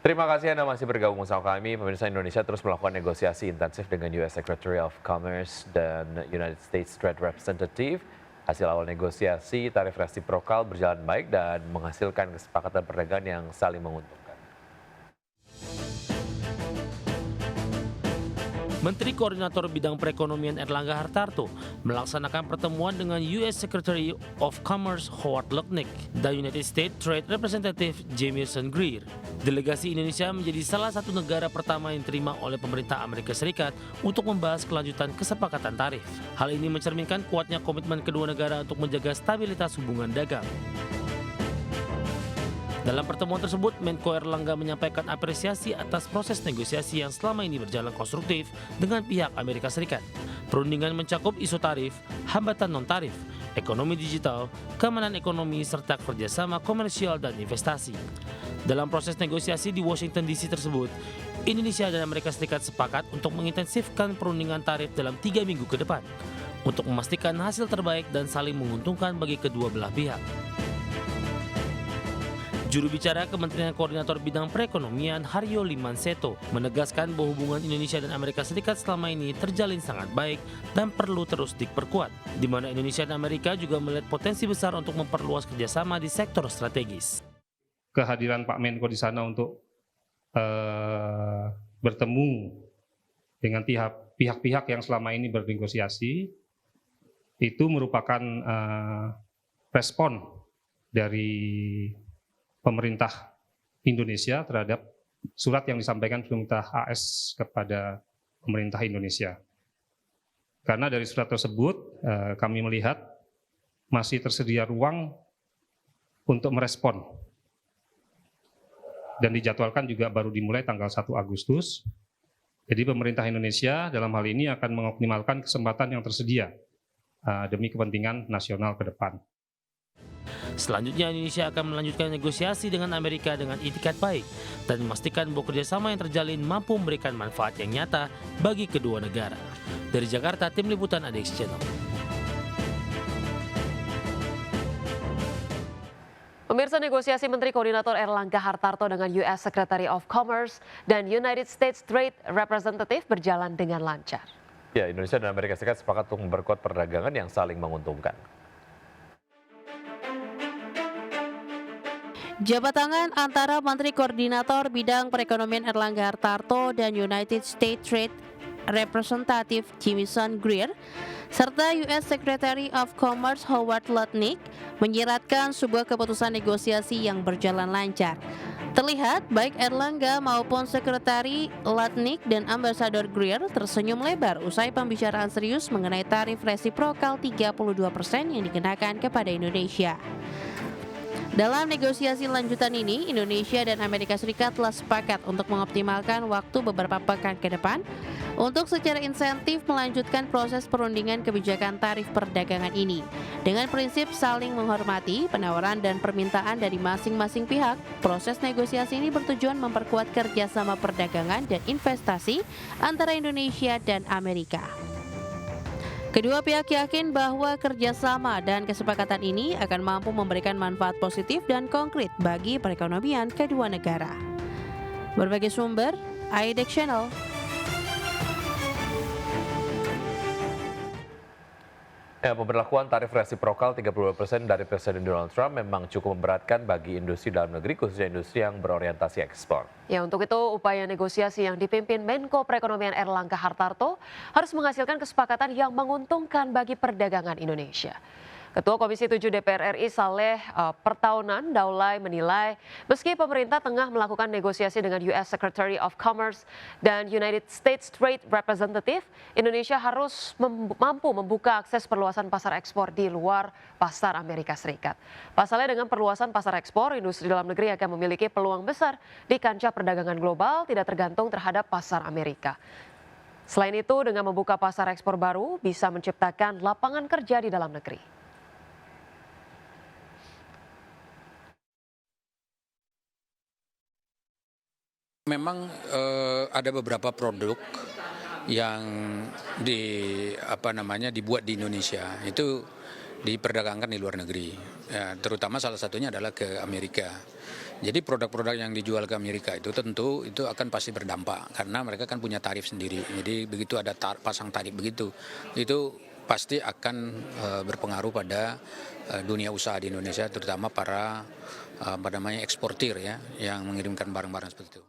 Terima kasih Anda masih bergabung bersama kami. Pemirsa, Indonesia terus melakukan negosiasi intensif dengan US Secretary of Commerce dan United States Trade Representative. Hasil awal negosiasi tarif resiprokal berjalan baik dan menghasilkan kesepakatan perdagangan yang saling menguntungkan. Menteri Koordinator Bidang Perekonomian Erlangga Hartarto melaksanakan pertemuan dengan US Secretary of Commerce Howard Lutnick dan United States Trade Representative Jamieson Greer. Delegasi Indonesia menjadi salah satu negara pertama yang diterima oleh pemerintah Amerika Serikat untuk membahas kelanjutan kesepakatan tarif. Hal ini mencerminkan kuatnya komitmen kedua negara untuk menjaga stabilitas hubungan dagang. Dalam pertemuan tersebut, Menko Erlangga menyampaikan apresiasi atas proses negosiasi yang selama ini berjalan konstruktif dengan pihak Amerika Serikat. Perundingan mencakup isu tarif, hambatan non-tarif, ekonomi digital, keamanan ekonomi, serta kerjasama komersial dan investasi. Dalam proses negosiasi di Washington DC tersebut, Indonesia dan Amerika Serikat sepakat untuk mengintensifkan perundingan tarif dalam 3 minggu ke depan untuk memastikan hasil terbaik dan saling menguntungkan bagi kedua belah pihak. Juru bicara Kementerian Koordinator Bidang Perekonomian Haryo Limanseto menegaskan bahwa hubungan Indonesia dan Amerika Serikat selama ini terjalin sangat baik dan perlu terus diperkuat, di mana Indonesia dan Amerika juga melihat potensi besar untuk memperluas kerjasama di sektor strategis. Kehadiran Pak Menko di sana untuk bertemu dengan pihak-pihak yang selama ini bernegosiasi itu merupakan respon dari pemerintah Indonesia terhadap surat yang disampaikan pemerintah AS kepada pemerintah Indonesia. Karena dari surat tersebut kami melihat masih tersedia ruang untuk merespon. Dan dijadwalkan juga baru dimulai tanggal 1 Agustus. Jadi pemerintah Indonesia dalam hal ini akan mengoptimalkan kesempatan yang tersedia demi kepentingan nasional ke depan. Selanjutnya, Indonesia akan melanjutkan negosiasi dengan Amerika dengan itikat baik dan memastikan bahwa kerjasama yang terjalin mampu memberikan manfaat yang nyata bagi kedua negara. Dari Jakarta, Tim Liputan ADX Channel. Pemirsa, negosiasi Menteri Koordinator Erlangga Hartarto dengan US Secretary of Commerce dan United States Trade Representative berjalan dengan lancar. Ya, Indonesia dan Amerika Serikat sepakat untuk memperkuat perdagangan yang saling menguntungkan. Jabat tangan antara Menteri Koordinator Bidang Perekonomian Erlangga Hartarto dan United States Trade Representative Jamieson Greer serta US Secretary of Commerce Howard Lutnick menyiratkan sebuah keputusan negosiasi yang berjalan lancar. Terlihat baik Erlangga maupun Sekretari Lutnick dan Ambasador Greer tersenyum lebar usai pembicaraan serius mengenai tarif resiprokal 32% yang dikenakan kepada Indonesia. Dalam negosiasi lanjutan ini, Indonesia dan Amerika Serikat telah sepakat untuk mengoptimalkan waktu beberapa pekan ke depan untuk secara insentif melanjutkan proses perundingan kebijakan tarif perdagangan ini. Dengan prinsip saling menghormati penawaran dan permintaan dari masing-masing pihak, proses negosiasi ini bertujuan memperkuat kerjasama perdagangan dan investasi antara Indonesia dan Amerika. Kedua pihak yakin bahwa kerjasama dan kesepakatan ini akan mampu memberikan manfaat positif dan konkret bagi perekonomian kedua negara. Berbagai sumber, ADX Channel. Ya, pemberlakuan tarif resiprokal 32% dari Presiden Donald Trump memang cukup memberatkan bagi industri dalam negeri, khususnya industri yang berorientasi ekspor. Ya, untuk itu upaya negosiasi yang dipimpin Menko Perekonomian Erlangga Hartarto harus menghasilkan kesepakatan yang menguntungkan bagi perdagangan Indonesia. Ketua Komisi 7 DPR RI Saleh Pertaunan Daulay menilai meski pemerintah tengah melakukan negosiasi dengan US Secretary of Commerce dan United States Trade Representative, Indonesia harus mampu membuka akses perluasan pasar ekspor di luar pasar Amerika Serikat. Pasalnya dengan perluasan pasar ekspor, industri dalam negeri akan memiliki peluang besar di kancah perdagangan global tidak tergantung terhadap pasar Amerika. Selain itu, dengan membuka pasar ekspor baru bisa menciptakan lapangan kerja di dalam negeri. Memang ada beberapa produk yang dibuat di Indonesia. Itu diperdagangkan di luar negeri, ya, terutama salah satunya adalah ke Amerika. Jadi produk-produk yang dijual ke Amerika itu tentu itu akan pasti berdampak karena mereka kan punya tarif sendiri. Jadi begitu ada pasang tarif begitu, itu pasti akan berpengaruh pada dunia usaha di Indonesia, terutama para eksportir ya yang mengirimkan barang-barang seperti itu.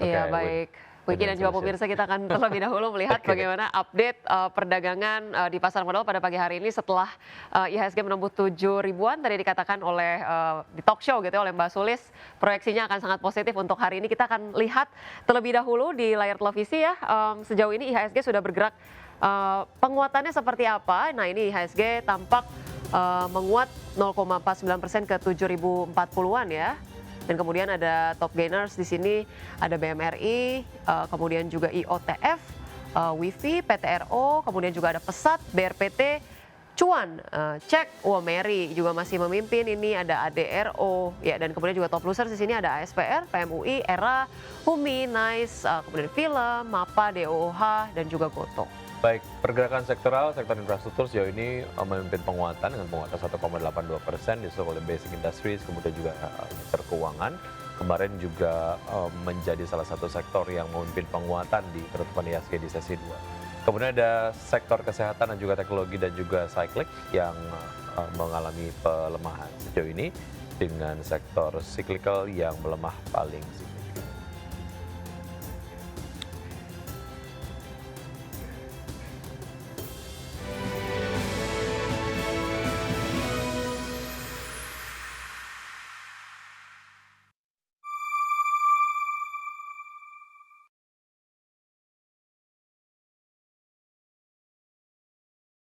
Iya, Oke, baik. Wiki dan juga pemirsa, kita akan terlebih dahulu melihat bagaimana update perdagangan di pasar modal pada pagi hari ini setelah IHSG menembus 7 ribuan. Tadi dikatakan oleh di talk show gitu ya, oleh Mbak Sulis, proyeksinya akan sangat positif untuk hari ini. Kita akan lihat terlebih dahulu di layar televisi ya, sejauh ini IHSG sudah bergerak, penguatannya seperti apa. Nah, ini IHSG tampak menguat 0,49% ke 7.040-an ya. Dan kemudian ada top gainers di sini, ada BMRI, kemudian juga IOTF, WIFI, PTRO, kemudian juga ada Pesat, BRPT, Cuan, Cek, Meri juga masih memimpin. Ini ada ADRO, ya, dan kemudian juga top losers di sini ada ASPR, PMUI, ERA, HUMI, NICE, kemudian Film, MAPA, DOH, dan juga Gotoh. Baik, pergerakan sektoral, sektor infrastruktur sejauh ini memimpin penguatan dengan penguatan 1,82%, disusul oleh basic industries, kemudian juga sektor keuangan. Kemarin juga menjadi salah satu sektor yang memimpin penguatan di penutupan IHSG di sesi 2. Kemudian ada sektor kesehatan dan juga teknologi dan juga cyclic yang mengalami pelemahan sejauh ini dengan sektor cyclical yang melemah paling signifikan.